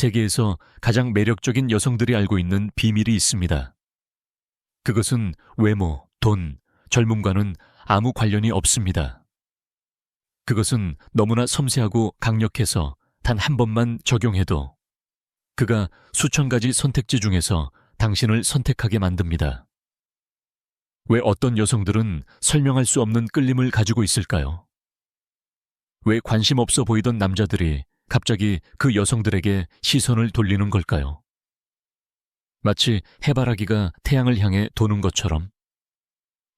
세계에서 가장 매력적인 여성들이 알고 있는 비밀이 있습니다. 그것은 외모, 돈, 젊음과는 아무 관련이 없습니다. 그것은 너무나 섬세하고 강력해서 단 한 번만 적용해도 그가 수천 가지 선택지 중에서 당신을 선택하게 만듭니다. 왜 어떤 여성들은 설명할 수 없는 끌림을 가지고 있을까요? 왜 관심 없어 보이던 남자들이 갑자기 그 여성들에게 시선을 돌리는 걸까요? 마치 해바라기가 태양을 향해 도는 것처럼.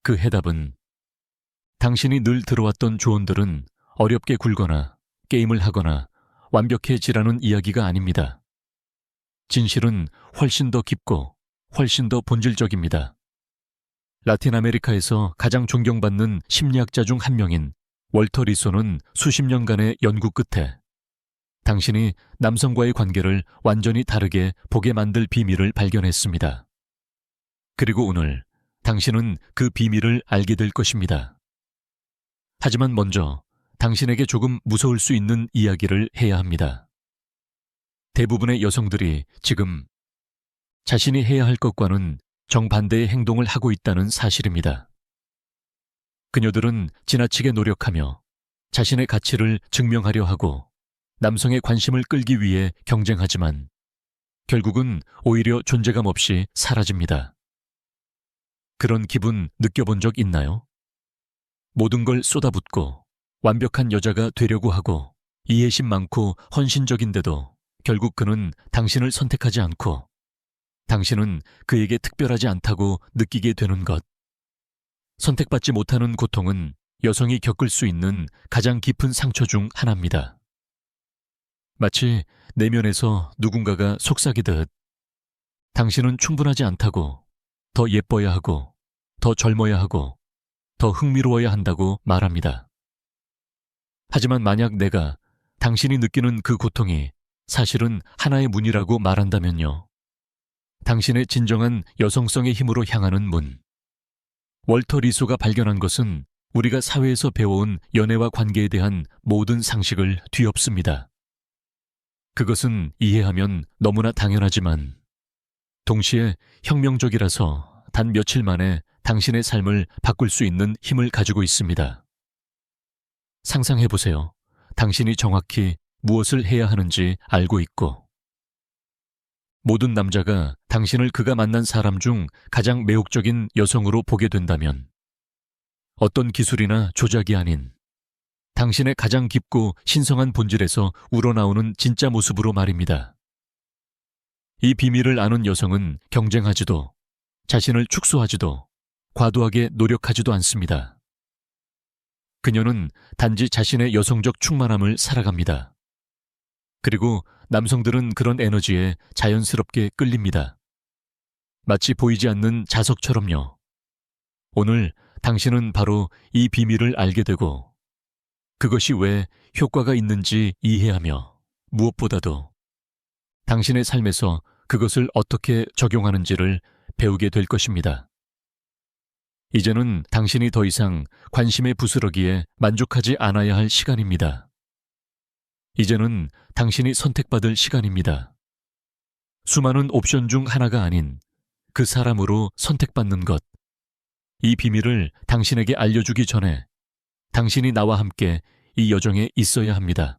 그 해답은 당신이 늘 들어왔던 조언들은 어렵게 굴거나 게임을 하거나 완벽해지라는 이야기가 아닙니다. 진실은 훨씬 더 깊고 훨씬 더 본질적입니다. 라틴 아메리카에서 가장 존경받는 심리학자 중 한 명인 월터 리소는 수십 년간의 연구 끝에 당신이 남성과의 관계를 완전히 다르게 보게 만들 비밀을 발견했습니다. 그리고 오늘 당신은 그 비밀을 알게 될 것입니다. 하지만 먼저 당신에게 조금 무서울 수 있는 이야기를 해야 합니다. 대부분의 여성들이 지금 자신이 해야 할 것과는 정반대의 행동을 하고 있다는 사실입니다. 그녀들은 지나치게 노력하며 자신의 가치를 증명하려 하고 남성의 관심을 끌기 위해 경쟁하지만 결국은 오히려 존재감 없이 사라집니다. 그런 기분 느껴본 적 있나요? 모든 걸 쏟아붓고 완벽한 여자가 되려고 하고 이해심 많고 헌신적인데도 결국 그는 당신을 선택하지 않고 당신은 그에게 특별하지 않다고 느끼게 되는 것. 선택받지 못하는 고통은 여성이 겪을 수 있는 가장 깊은 상처 중 하나입니다. 마치 내면에서 누군가가 속삭이듯 당신은 충분하지 않다고, 더 예뻐야 하고, 더 젊어야 하고, 더 흥미로워야 한다고 말합니다. 하지만 만약 내가 당신이 느끼는 그 고통이 사실은 하나의 문이라고 말한다면요. 당신의 진정한 여성성의 힘으로 향하는 문. 월터 리소가 발견한 것은 우리가 사회에서 배워온 연애와 관계에 대한 모든 상식을 뒤엎습니다. 그것은 이해하면 너무나 당연하지만 동시에 혁명적이라서 단 며칠 만에 당신의 삶을 바꿀 수 있는 힘을 가지고 있습니다. 상상해보세요. 당신이 정확히 무엇을 해야 하는지 알고 있고 모든 남자가 당신을 그가 만난 사람 중 가장 매혹적인 여성으로 보게 된다면 어떤 기술이나 조작이 아닌 당신의 가장 깊고 신성한 본질에서 우러나오는 진짜 모습으로 말입니다. 이 비밀을 아는 여성은 경쟁하지도 자신을 축소하지도 과도하게 노력하지도 않습니다. 그녀는 단지 자신의 여성적 충만함을 살아갑니다. 그리고 남성들은 그런 에너지에 자연스럽게 끌립니다. 마치 보이지 않는 자석처럼요. 오늘 당신은 바로 이 비밀을 알게 되고 그것이 왜 효과가 있는지 이해하며 무엇보다도 당신의 삶에서 그것을 어떻게 적용하는지를 배우게 될 것입니다. 이제는 당신이 더 이상 관심의 부스러기에 만족하지 않아야 할 시간입니다. 이제는 당신이 선택받을 시간입니다. 수많은 옵션 중 하나가 아닌 그 사람으로 선택받는 것. 이 비밀을 당신에게 알려주기 전에 당신이 나와 함께 이 여정에 있어야 합니다.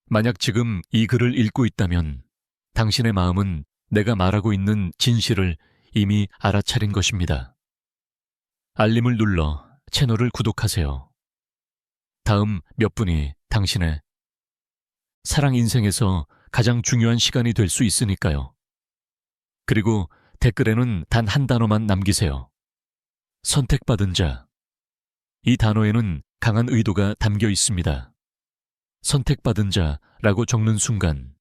만약 지금 이 글을 읽고 있다면 당신의 마음은 내가 말하고 있는 진실을 이미 알아차린 것입니다. 알림을 눌러 채널을 구독하세요. 다음 몇 분이 당신의 사랑 인생에서 가장 중요한 시간이 될 수 있으니까요. 그리고 댓글에는 단 한 단어만 남기세요. 선택받은 자. 이 단어에는 강한 의도가 담겨 있습니다. 선택받은 자라고 적는 순간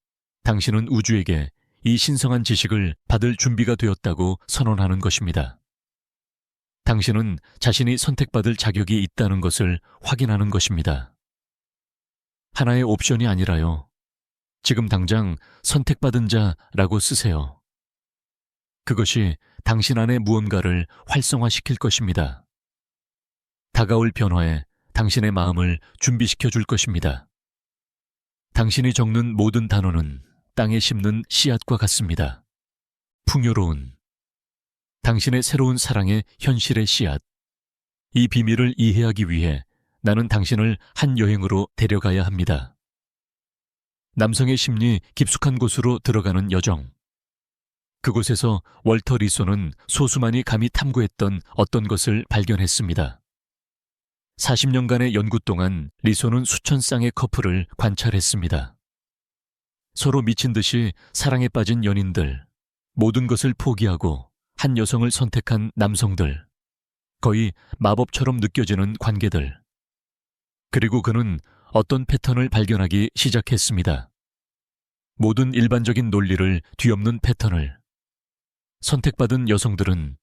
당신은 우주에게 이 신성한 지식을 받을 준비가 되었다고 선언하는 것입니다. 당신은 자신이 선택받을 자격이 있다는 것을 확인하는 것입니다. 하나의 옵션이 아니라요. 지금 당장 선택받은 자라고 쓰세요. 그것이 당신 안의 무언가를 활성화시킬 것입니다. 다가올 변화에 당신의 마음을 준비시켜 줄 것입니다. 당신이 적는 모든 단어는 땅에 심는 씨앗과 같습니다. 풍요로운 당신의 새로운 사랑의 현실의 씨앗. 이 비밀을 이해하기 위해 나는 당신을 한 여행으로 데려가야 합니다. 남성의 심리 깊숙한 곳으로 들어가는 여정. 그곳에서 월터 리소는 소수만이 감히 탐구했던 어떤 것을 발견했습니다. 40년간의 연구 동안 리소는 수천 쌍의 커플을 관찰했습니다. 서로 미친 듯이 사랑에 빠진 연인들, 모든 것을 포기하고 한 여성을 선택한 남성들, 거의 마법처럼 느껴지는 관계들. 그리고 그는 어떤 패턴을 발견하기 시작했습니다. 모든 일반적인 논리를 뒤엎는 패턴을. 선택받은 여성들은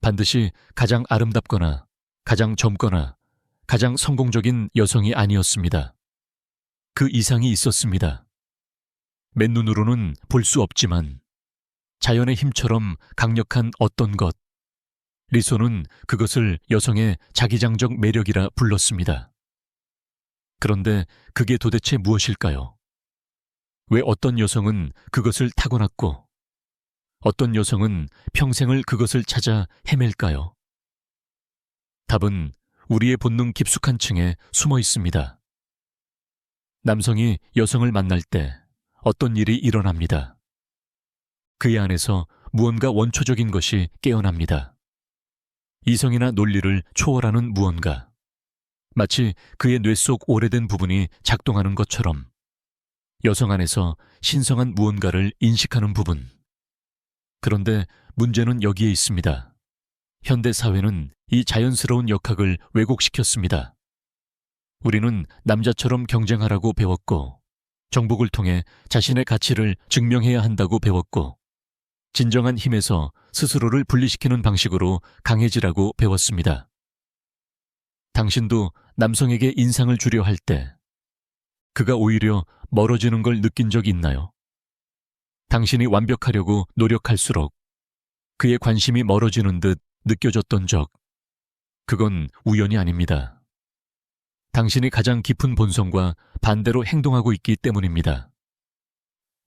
반드시 가장 아름답거나 가장 젊거나 가장 성공적인 여성이 아니었습니다. 그 이상이 있었습니다. 맨눈으로는 볼 수 없지만 자연의 힘처럼 강력한 어떤 것. 리소는 그것을 여성의 자기장적 매력이라 불렀습니다. 그런데 그게 도대체 무엇일까요? 왜 어떤 여성은 그것을 타고났고 어떤 여성은 평생을 그것을 찾아 헤맬까요? 답은 우리의 본능 깊숙한 층에 숨어 있습니다. 남성이 여성을 만날 때 어떤 일이 일어납니다. 그의 안에서 무언가 원초적인 것이 깨어납니다. 이성이나 논리를 초월하는 무언가. 마치 그의 뇌 속 오래된 부분이 작동하는 것처럼 여성 안에서 신성한 무언가를 인식하는 부분. 그런데 문제는 여기에 있습니다. 현대 사회는 이 자연스러운 역학을 왜곡시켰습니다. 우리는 남자처럼 경쟁하라고 배웠고, 정복을 통해 자신의 가치를 증명해야 한다고 배웠고, 진정한 힘에서 스스로를 분리시키는 방식으로 강해지라고 배웠습니다. 당신도 남성에게 인상을 주려 할 때, 그가 오히려 멀어지는 걸 느낀 적 있나요? 당신이 완벽하려고 노력할수록 그의 관심이 멀어지는 듯 느껴졌던 적, 그건 우연이 아닙니다. 당신이 가장 깊은 본성과 반대로 행동하고 있기 때문입니다.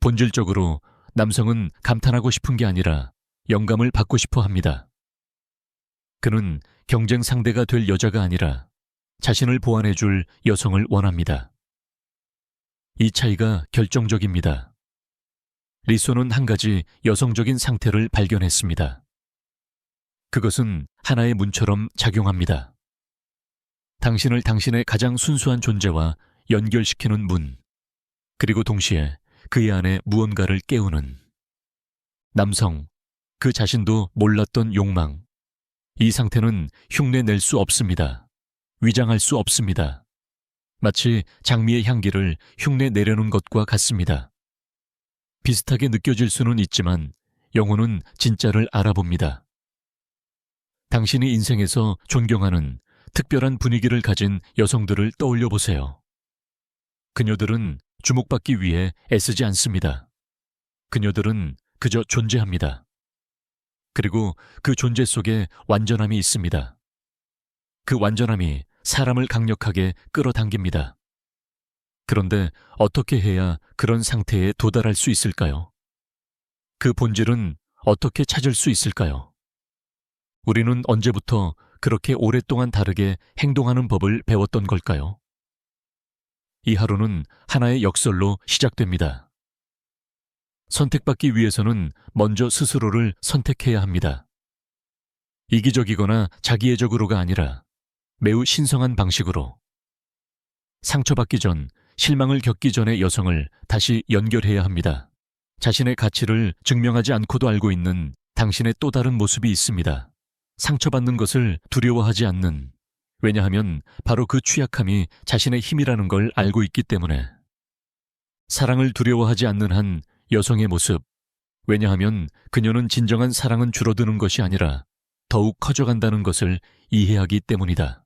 본질적으로 남성은 감탄하고 싶은 게 아니라 영감을 받고 싶어 합니다. 그는 경쟁 상대가 될 여자가 아니라 자신을 보완해줄 여성을 원합니다. 이 차이가 결정적입니다. 리소는 한 가지 여성적인 상태를 발견했습니다. 그것은 하나의 문처럼 작용합니다. 당신을 당신의 가장 순수한 존재와 연결시키는 문, 그리고 동시에 그의 안에 무언가를 깨우는 남성, 그 자신도 몰랐던 욕망. 이 상태는 흉내 낼 수 없습니다. 위장할 수 없습니다. 마치 장미의 향기를 흉내 내려는 것과 같습니다. 비슷하게 느껴질 수는 있지만 영혼은 진짜를 알아봅니다. 당신이 인생에서 존경하는 특별한 분위기를 가진 여성들을 떠올려 보세요. 그녀들은 주목받기 위해 애쓰지 않습니다. 그녀들은 그저 존재합니다. 그리고 그 존재 속에 완전함이 있습니다. 그 완전함이 사람을 강력하게 끌어당깁니다. 그런데 어떻게 해야 그런 상태에 도달할 수 있을까요? 그 본질은 어떻게 찾을 수 있을까요? 우리는 언제부터 그렇게 오랫동안 다르게 행동하는 법을 배웠던 걸까요? 이 하루는 하나의 역설로 시작됩니다. 선택받기 위해서는 먼저 스스로를 선택해야 합니다. 이기적이거나 자기애적으로가 아니라 매우 신성한 방식으로. 상처받기 전, 실망을 겪기 전의 여성을 다시 연결해야 합니다. 자신의 가치를 증명하지 않고도 알고 있는 당신의 또 다른 모습이 있습니다. 상처받는 것을 두려워하지 않는, 왜냐하면 바로 그 취약함이 자신의 힘이라는 걸 알고 있기 때문에. 사랑을 두려워하지 않는 한 여성의 모습, 왜냐하면 그녀는 진정한 사랑은 줄어드는 것이 아니라 더욱 커져간다는 것을 이해하기 때문이다.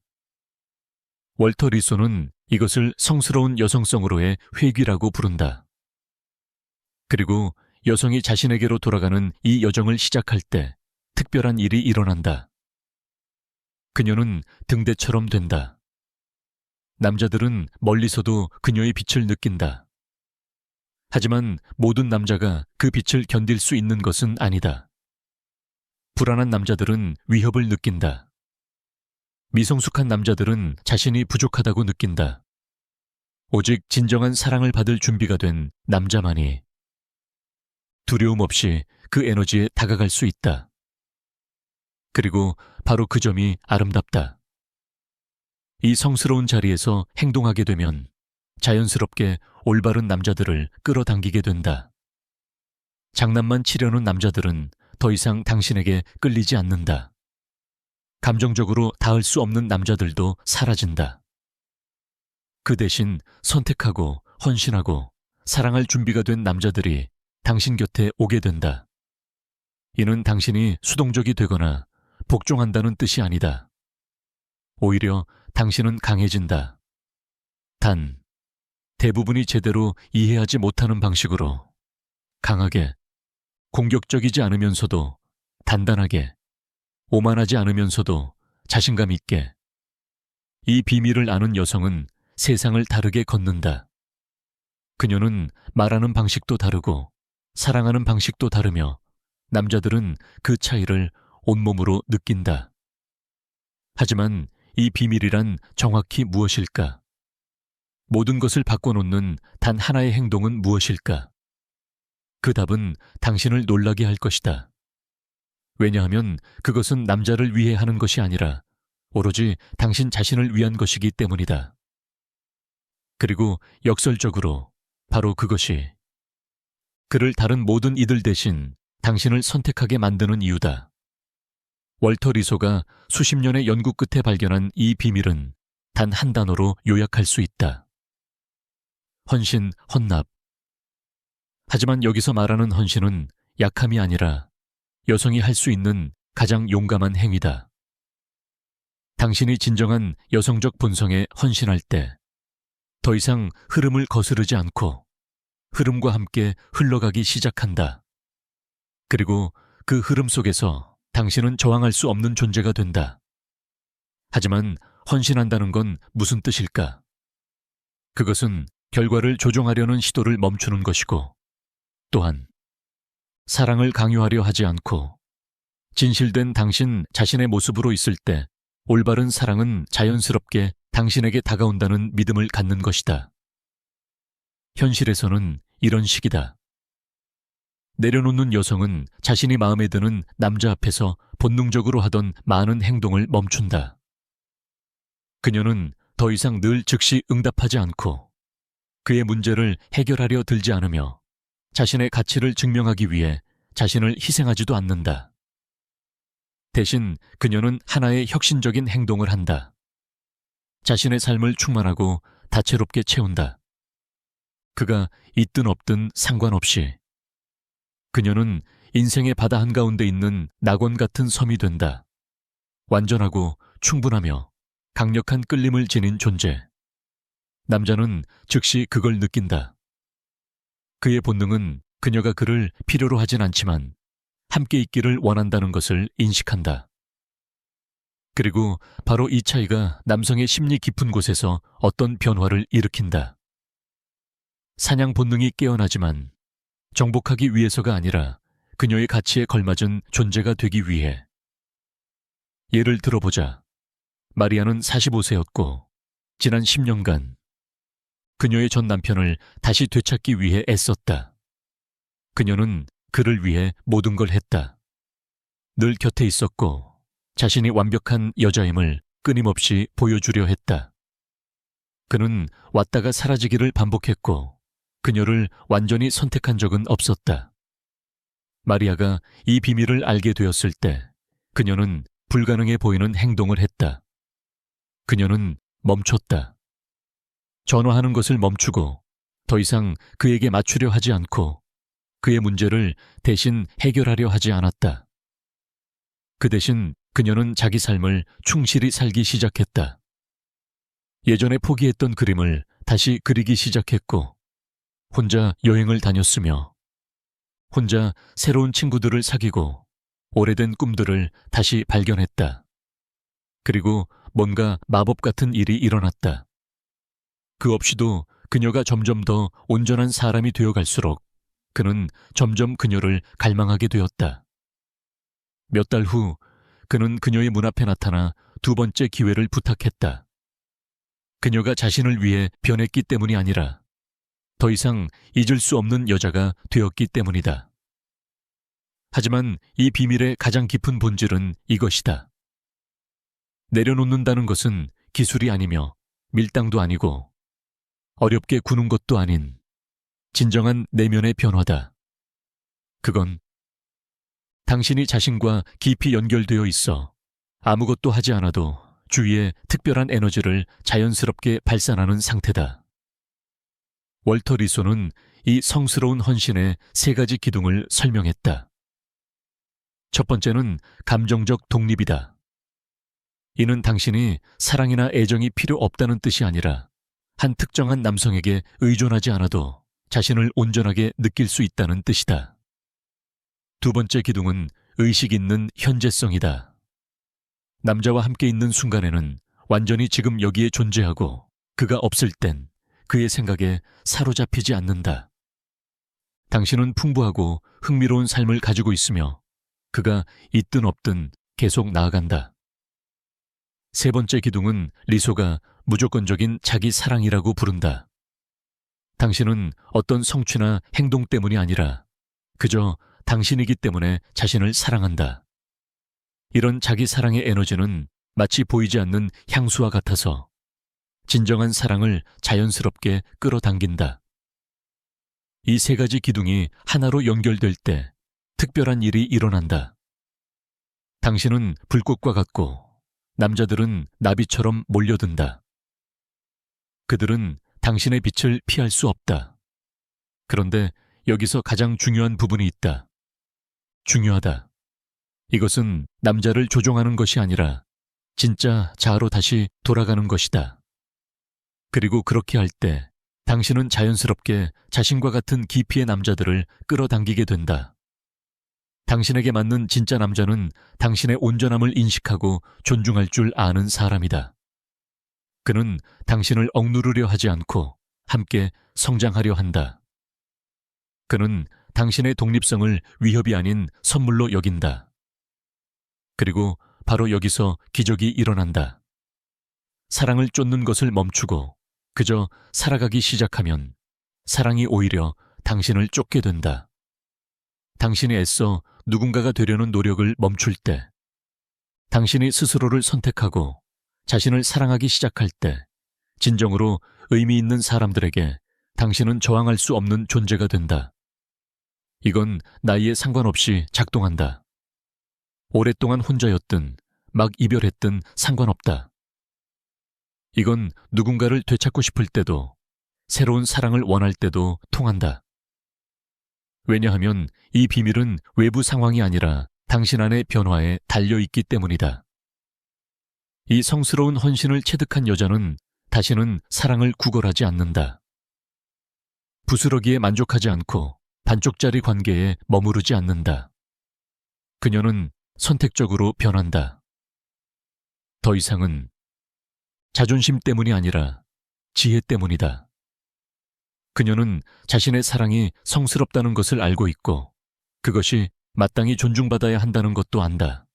월터 리소는 이것을 성스러운 여성성으로의 회귀라고 부른다. 그리고 여성이 자신에게로 돌아가는 이 여정을 시작할 때 특별한 일이 일어난다. 그녀는 등대처럼 된다. 남자들은 멀리서도 그녀의 빛을 느낀다. 하지만 모든 남자가 그 빛을 견딜 수 있는 것은 아니다. 불안한 남자들은 위협을 느낀다. 미성숙한 남자들은 자신이 부족하다고 느낀다. 오직 진정한 사랑을 받을 준비가 된 남자만이 두려움 없이 그 에너지에 다가갈 수 있다. 그리고 바로 그 점이 아름답다. 이 성스러운 자리에서 행동하게 되면 자연스럽게 올바른 남자들을 끌어당기게 된다. 장난만 치려는 남자들은 더 이상 당신에게 끌리지 않는다. 감정적으로 닿을 수 없는 남자들도 사라진다. 그 대신 선택하고 헌신하고 사랑할 준비가 된 남자들이 당신 곁에 오게 된다. 이는 당신이 수동적이 되거나 복종한다는 뜻이 아니다. 오히려 당신은 강해진다. 단, 대부분이 제대로 이해하지 못하는 방식으로 강하게, 공격적이지 않으면서도 단단하게, 오만하지 않으면서도 자신감 있게. 이 비밀을 아는 여성은 세상을 다르게 걷는다. 그녀는 말하는 방식도 다르고 사랑하는 방식도 다르며 남자들은 그 차이를 온몸으로 느낀다. 하지만 이 비밀이란 정확히 무엇일까? 모든 것을 바꿔놓는 단 하나의 행동은 무엇일까? 그 답은 당신을 놀라게 할 것이다. 왜냐하면 그것은 남자를 위해 하는 것이 아니라 오로지 당신 자신을 위한 것이기 때문이다. 그리고 역설적으로 바로 그것이 그를 다른 모든 이들 대신 당신을 선택하게 만드는 이유다. 월터 리소가 수십 년의 연구 끝에 발견한 이 비밀은 단 한 단어로 요약할 수 있다. 헌신, 헌납. 하지만 여기서 말하는 헌신은 약함이 아니라 여성이 할 수 있는 가장 용감한 행위다. 당신이 진정한 여성적 본성에 헌신할 때 더 이상 흐름을 거스르지 않고 흐름과 함께 흘러가기 시작한다. 그리고 그 흐름 속에서 당신은 저항할 수 없는 존재가 된다. 하지만 헌신한다는 건 무슨 뜻일까? 그것은 결과를 조종하려는 시도를 멈추는 것이고 또한 사랑을 강요하려 하지 않고 진실된 당신 자신의 모습으로 있을 때 올바른 사랑은 자연스럽게 당신에게 다가온다는 믿음을 갖는 것이다. 현실에서는 이런 식이다. 내려놓는 여성은 자신이 마음에 드는 남자 앞에서 본능적으로 하던 많은 행동을 멈춘다. 그녀는 더 이상 늘 즉시 응답하지 않고 그의 문제를 해결하려 들지 않으며 자신의 가치를 증명하기 위해 자신을 희생하지도 않는다. 대신 그녀는 하나의 혁신적인 행동을 한다. 자신의 삶을 충만하고 다채롭게 채운다. 그가 있든 없든 상관없이 그녀는 인생의 바다 한가운데 있는 낙원 같은 섬이 된다. 완전하고 충분하며 강력한 끌림을 지닌 존재. 남자는 즉시 그걸 느낀다. 그의 본능은 그녀가 그를 필요로 하진 않지만 함께 있기를 원한다는 것을 인식한다. 그리고 바로 이 차이가 남성의 심리 깊은 곳에서 어떤 변화를 일으킨다. 사냥 본능이 깨어나지만 정복하기 위해서가 아니라 그녀의 가치에 걸맞은 존재가 되기 위해. 예를 들어보자. 마리아는 45세였고 지난 10년간 그녀의 전 남편을 다시 되찾기 위해 애썼다. 그녀는 그를 위해 모든 걸 했다. 늘 곁에 있었고 자신이 완벽한 여자임을 끊임없이 보여주려 했다. 그는 왔다가 사라지기를 반복했고 그녀를 완전히 선택한 적은 없었다. 마리아가 이 비밀을 알게 되었을 때 그녀는 불가능해 보이는 행동을 했다. 그녀는 멈췄다. 전화하는 것을 멈추고 더 이상 그에게 맞추려 하지 않고 그의 문제를 대신 해결하려 하지 않았다. 그 대신 그녀는 자기 삶을 충실히 살기 시작했다. 예전에 포기했던 그림을 다시 그리기 시작했고 혼자 여행을 다녔으며 혼자 새로운 친구들을 사귀고 오래된 꿈들을 다시 발견했다. 그리고 뭔가 마법 같은 일이 일어났다. 그 없이도 그녀가 점점 더 온전한 사람이 되어갈수록 그는 점점 그녀를 갈망하게 되었다. 몇 달 후 그는 그녀의 문 앞에 나타나 두 번째 기회를 부탁했다. 그녀가 자신을 위해 변했기 때문이 아니라 더 이상 잊을 수 없는 여자가 되었기 때문이다. 하지만 이 비밀의 가장 깊은 본질은 이것이다. 내려놓는다는 것은 기술이 아니며 밀당도 아니고 어렵게 구는 것도 아닌 진정한 내면의 변화다. 그건 당신이 자신과 깊이 연결되어 있어 아무것도 하지 않아도 주위에 특별한 에너지를 자연스럽게 발산하는 상태다. 월터 리소는 이 성스러운 헌신의 세 가지 기둥을 설명했다. 첫 번째는 감정적 독립이다. 이는 당신이 사랑이나 애정이 필요 없다는 뜻이 아니라 한 특정한 남성에게 의존하지 않아도 자신을 온전하게 느낄 수 있다는 뜻이다. 두 번째 기둥은 의식 있는 현재성이다. 남자와 함께 있는 순간에는 완전히 지금 여기에 존재하고 그가 없을 땐 그의 생각에 사로잡히지 않는다. 당신은 풍부하고 흥미로운 삶을 가지고 있으며 그가 있든 없든 계속 나아간다. 세 번째 기둥은 리소가 무조건적인 자기 사랑이라고 부른다. 당신은 어떤 성취나 행동 때문이 아니라 그저 당신이기 때문에 자신을 사랑한다. 이런 자기 사랑의 에너지는 마치 보이지 않는 향수와 같아서 진정한 사랑을 자연스럽게 끌어당긴다. 이 세 가지 기둥이 하나로 연결될 때 특별한 일이 일어난다. 당신은 불꽃과 같고 남자들은 나비처럼 몰려든다. 그들은 당신의 빛을 피할 수 없다. 그런데 여기서 가장 중요한 부분이 있다. 중요하다. 이것은 남자를 조종하는 것이 아니라 진짜 자아로 다시 돌아가는 것이다. 그리고 그렇게 할 때 당신은 자연스럽게 자신과 같은 깊이의 남자들을 끌어당기게 된다. 당신에게 맞는 진짜 남자는 당신의 온전함을 인식하고 존중할 줄 아는 사람이다. 그는 당신을 억누르려 하지 않고 함께 성장하려 한다. 그는 당신의 독립성을 위협이 아닌 선물로 여긴다. 그리고 바로 여기서 기적이 일어난다. 사랑을 쫓는 것을 멈추고 그저 살아가기 시작하면 사랑이 오히려 당신을 쫓게 된다. 당신이 애써 누군가가 되려는 노력을 멈출 때, 당신이 스스로를 선택하고 자신을 사랑하기 시작할 때 진정으로 의미 있는 사람들에게 당신은 저항할 수 없는 존재가 된다. 이건 나이에 상관없이 작동한다. 오랫동안 혼자였든 막 이별했든 상관없다. 이건 누군가를 되찾고 싶을 때도 새로운 사랑을 원할 때도 통한다. 왜냐하면 이 비밀은 외부 상황이 아니라 당신 안의 변화에 달려있기 때문이다. 이 성스러운 헌신을 체득한 여자는 다시는 사랑을 구걸하지 않는다. 부스러기에 만족하지 않고 반쪽짜리 관계에 머무르지 않는다. 그녀는 선택적으로 변한다. 더 이상은 자존심 때문이 아니라 지혜 때문이다. 그녀는 자신의 사랑이 성스럽다는 것을 알고 있고 그것이 마땅히 존중받아야 한다는 것도 안다.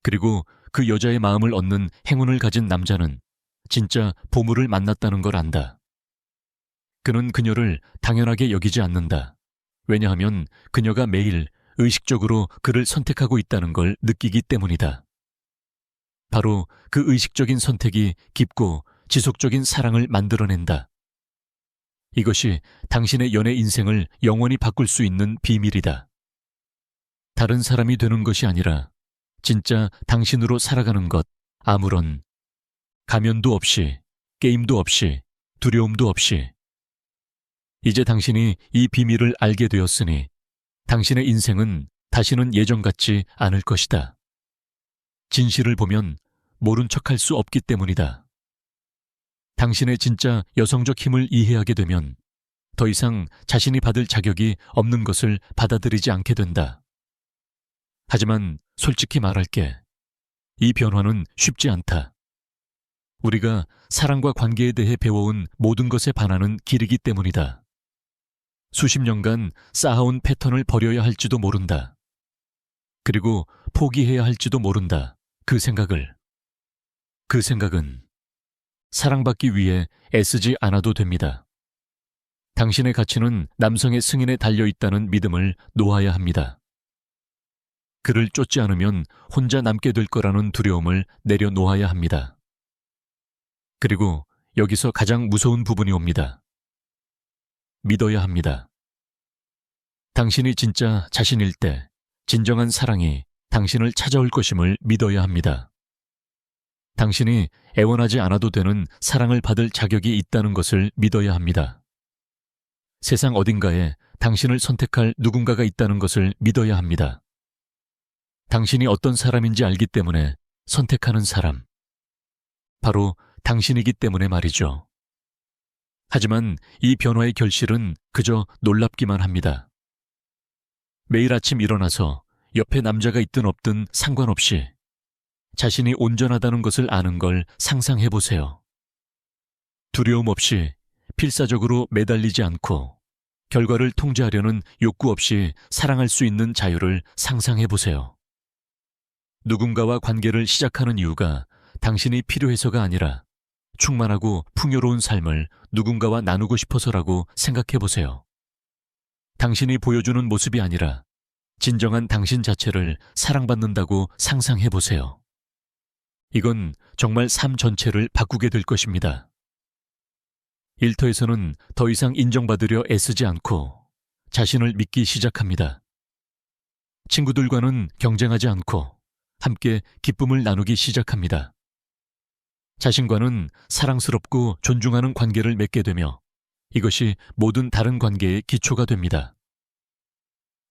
그리고 그 여자의 마음을 얻는 행운을 가진 남자는 진짜 보물을 만났다는 걸 안다. 그는 그녀를 당연하게 여기지 않는다. 왜냐하면 그녀가 매일 의식적으로 그를 선택하고 있다는 걸 느끼기 때문이다. 바로 그 의식적인 선택이 깊고 지속적인 사랑을 만들어낸다. 이것이 당신의 연애 인생을 영원히 바꿀 수 있는 비밀이다. 다른 사람이 되는 것이 아니라 진짜 당신으로 살아가는 것, 아무런 가면도 없이, 게임도 없이, 두려움도 없이. 이제 당신이 이 비밀을 알게 되었으니 당신의 인생은 다시는 예전 같지 않을 것이다. 진실을 보면 모른 척할 수 없기 때문이다. 당신의 진짜 여성적 힘을 이해하게 되면 더 이상 자신이 받을 자격이 없는 것을 받아들이지 않게 된다. 하지만 솔직히 말할게. 이 변화는 쉽지 않다. 우리가 사랑과 관계에 대해 배워온 모든 것에 반하는 길이기 때문이다. 수십 년간 쌓아온 패턴을 버려야 할지도 모른다. 그리고 포기해야 할지도 모른다. 그 생각은 사랑받기 위해 애쓰지 않아도 됩니다. 당신의 가치는 남성의 승인에 달려있다는 믿음을 놓아야 합니다. 그를 쫓지 않으면 혼자 남게 될 거라는 두려움을 내려놓아야 합니다. 그리고 여기서 가장 무서운 부분이 옵니다. 믿어야 합니다. 당신이 진짜 자신일 때 진정한 사랑이 당신을 찾아올 것임을 믿어야 합니다. 당신이 애원하지 않아도 되는 사랑을 받을 자격이 있다는 것을 믿어야 합니다. 세상 어딘가에 당신을 선택할 누군가가 있다는 것을 믿어야 합니다. 당신이 어떤 사람인지 알기 때문에 선택하는 사람. 바로 당신이기 때문에 말이죠. 하지만 이 변화의 결실은 그저 놀랍기만 합니다. 매일 아침 일어나서 옆에 남자가 있든 없든 상관없이 자신이 온전하다는 것을 아는 걸 상상해 보세요. 두려움 없이 필사적으로 매달리지 않고 결과를 통제하려는 욕구 없이 사랑할 수 있는 자유를 상상해 보세요. 누군가와 관계를 시작하는 이유가 당신이 필요해서가 아니라 충만하고 풍요로운 삶을 누군가와 나누고 싶어서라고 생각해 보세요. 당신이 보여주는 모습이 아니라 진정한 당신 자체를 사랑받는다고 상상해 보세요. 이건 정말 삶 전체를 바꾸게 될 것입니다. 일터에서는 더 이상 인정받으려 애쓰지 않고 자신을 믿기 시작합니다. 친구들과는 경쟁하지 않고 함께 기쁨을 나누기 시작합니다. 자신과는 사랑스럽고 존중하는 관계를 맺게 되며 이것이 모든 다른 관계의 기초가 됩니다.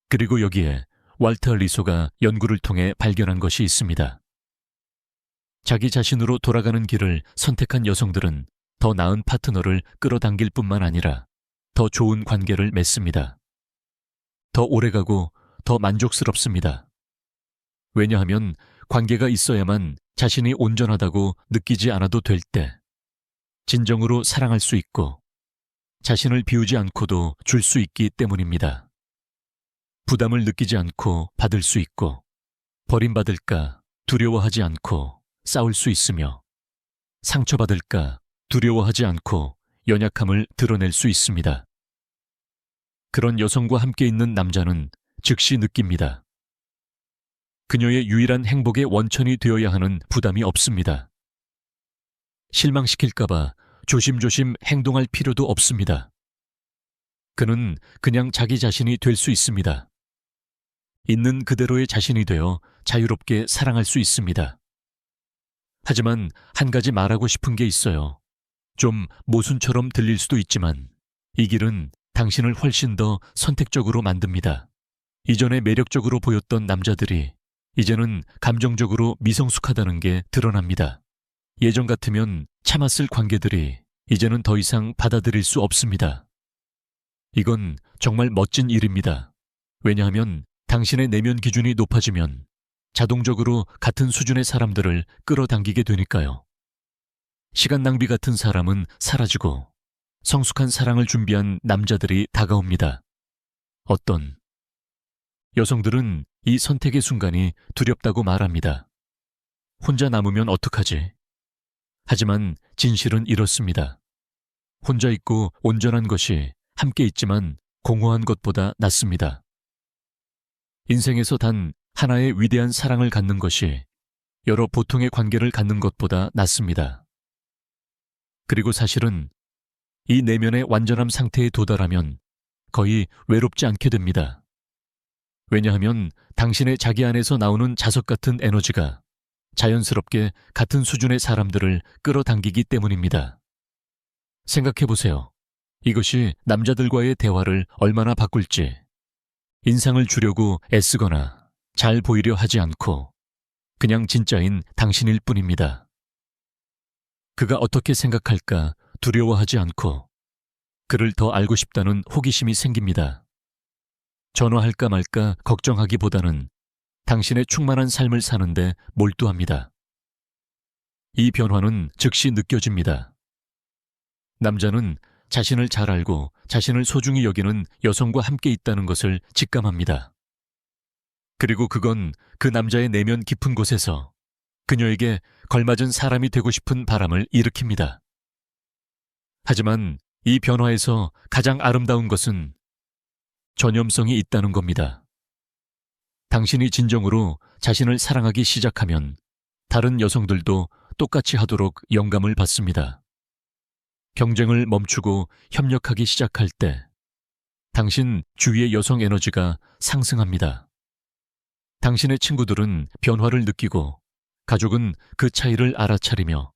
그리고 여기에 walter 리소가 연구를 통해 발견한 것이 있습니다. 자기 자신으로 돌아가는 길을 선택한 여성들은 더 나은 파트너를 끌어당길 뿐만 아니라 더 좋은 관계를 맺습니다. 더 오래가고 더 만족스럽습니다. 왜냐하면 관계가 있어야만 자신이 온전하다고 느끼지 않아도 될 때 진정으로 사랑할 수 있고 자신을 비우지 않고도 줄 수 있기 때문입니다. 부담을 느끼지 않고 받을 수 있고 버림받을까 두려워하지 않고 싸울 수 있으며 상처받을까 두려워하지 않고 연약함을 드러낼 수 있습니다. 그런 여성과 함께 있는 남자는 즉시 느낍니다. 그녀의 유일한 행복의 원천이 되어야 하는 부담이 없습니다. 실망시킬까봐 조심조심 행동할 필요도 없습니다. 그는 그냥 자기 자신이 될 수 있습니다. 있는 그대로의 자신이 되어 자유롭게 사랑할 수 있습니다. 하지만 한 가지 말하고 싶은 게 있어요. 좀 모순처럼 들릴 수도 있지만 이 길은 당신을 훨씬 더 선택적으로 만듭니다. 이전에 매력적으로 보였던 남자들이 이제는 감정적으로 미성숙하다는 게 드러납니다. 예전 같으면 참았을 관계들이 이제는 더 이상 받아들일 수 없습니다. 이건 정말 멋진 일입니다. 왜냐하면 당신의 내면 기준이 높아지면 자동적으로 같은 수준의 사람들을 끌어당기게 되니까요. 시간 낭비 같은 사람은 사라지고 성숙한 사랑을 준비한 남자들이 다가옵니다. 어떤 여성들은 이 선택의 순간이 두렵다고 말합니다. 혼자 남으면 어떡하지? 하지만 진실은 이렇습니다. 혼자 있고 온전한 것이 함께 있지만 공허한 것보다 낫습니다. 인생에서 단 하나의 위대한 사랑을 갖는 것이 여러 보통의 관계를 갖는 것보다 낫습니다. 그리고 사실은 이 내면의 완전함 상태에 도달하면 거의 외롭지 않게 됩니다. 왜냐하면 당신의 자기 안에서 나오는 자석 같은 에너지가 자연스럽게 같은 수준의 사람들을 끌어당기기 때문입니다. 생각해보세요. 이것이 남자들과의 대화를 얼마나 바꿀지. 인상을 주려고 애쓰거나 잘 보이려 하지 않고 그냥 진짜인 당신일 뿐입니다. 그가 어떻게 생각할까 두려워하지 않고 그를 더 알고 싶다는 호기심이 생깁니다. 전화할까 말까 걱정하기보다는 당신의 충만한 삶을 사는데 몰두합니다. 이 변화는 즉시 느껴집니다. 남자는 자신을 잘 알고 자신을 소중히 여기는 여성과 함께 있다는 것을 직감합니다. 그리고 그건 그 남자의 내면 깊은 곳에서 그녀에게 걸맞은 사람이 되고 싶은 바람을 일으킵니다. 하지만 이 변화에서 가장 아름다운 것은 전염성이 있다는 겁니다. 당신이 진정으로 자신을 사랑하기 시작하면 다른 여성들도 똑같이 하도록 영감을 받습니다. 경쟁을 멈추고 협력하기 시작할 때 당신 주위의 여성 에너지가 상승합니다. 당신의 친구들은 변화를 느끼고 가족은 그 차이를 알아차리며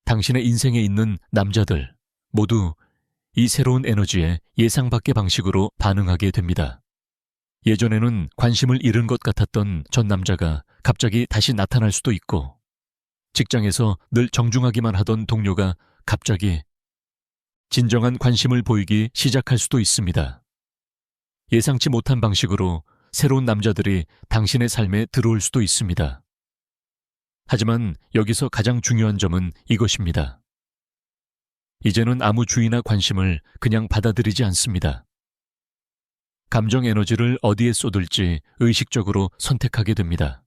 당신의 인생에 있는 남자들 모두 이 새로운 에너지에 예상 밖의 방식으로 반응하게 됩니다. 예전에는 관심을 잃은 것 같았던 전 남자가 갑자기 다시 나타날 수도 있고, 직장에서 늘 정중하기만 하던 동료가 갑자기 진정한 관심을 보이기 시작할 수도 있습니다. 예상치 못한 방식으로 새로운 남자들이 당신의 삶에 들어올 수도 있습니다. 하지만 여기서 가장 중요한 점은 이것입니다. 이제는 아무 주의나 관심을 그냥 받아들이지 않습니다. 감정 에너지를 어디에 쏟을지 의식적으로 선택하게 됩니다.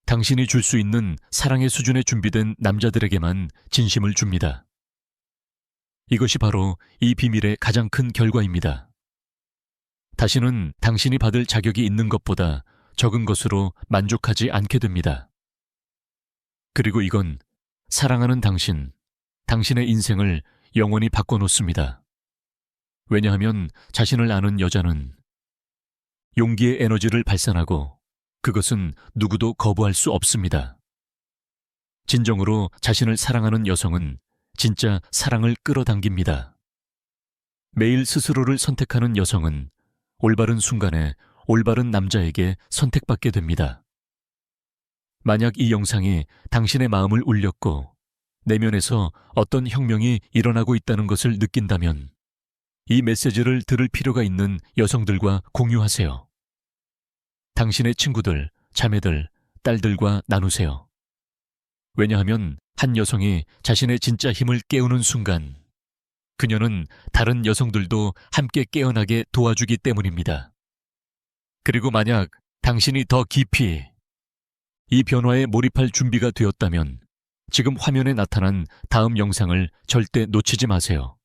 당신이 줄 수 있는 사랑의 수준에 준비된 남자들에게만 진심을 줍니다. 이것이 바로 이 비밀의 가장 큰 결과입니다. 다시는 당신이 받을 자격이 있는 것보다 적은 것으로 만족하지 않게 됩니다. 그리고 이건 사랑하는 당신의 인생을 영원히 바꿔놓습니다. 왜냐하면 자신을 아는 여자는 용기의 에너지를 발산하고 그것은 누구도 거부할 수 없습니다. 진정으로 자신을 사랑하는 여성은 진짜 사랑을 끌어당깁니다. 매일 스스로를 선택하는 여성은 올바른 순간에 올바른 남자에게 선택받게 됩니다. 만약 이 영상이 당신의 마음을 울렸고 내면에서 어떤 혁명이 일어나고 있다는 것을 느낀다면 이 메시지를 들을 필요가 있는 여성들과 공유하세요. 당신의 친구들, 자매들, 딸들과 나누세요. 왜냐하면 한 여성이 자신의 진짜 힘을 깨우는 순간 그녀는 다른 여성들도 함께 깨어나게 도와주기 때문입니다. 그리고 만약 당신이 더 깊이 이 변화에 몰입할 준비가 되었다면 지금 화면에 나타난 다음 영상을 절대 놓치지 마세요.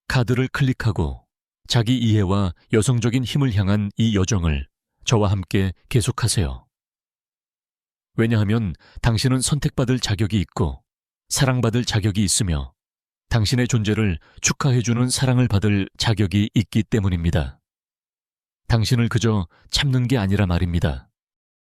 카드를 클릭하고 자기 이해와 여성적인 힘을 향한 이 여정을 저와 함께 계속하세요. 왜냐하면 당신은 선택받을 자격이 있고 사랑받을 자격이 있으며 당신의 존재를 축하해주는 사랑을 받을 자격이 있기 때문입니다. 당신을 그저 참는 게 아니라 말입니다.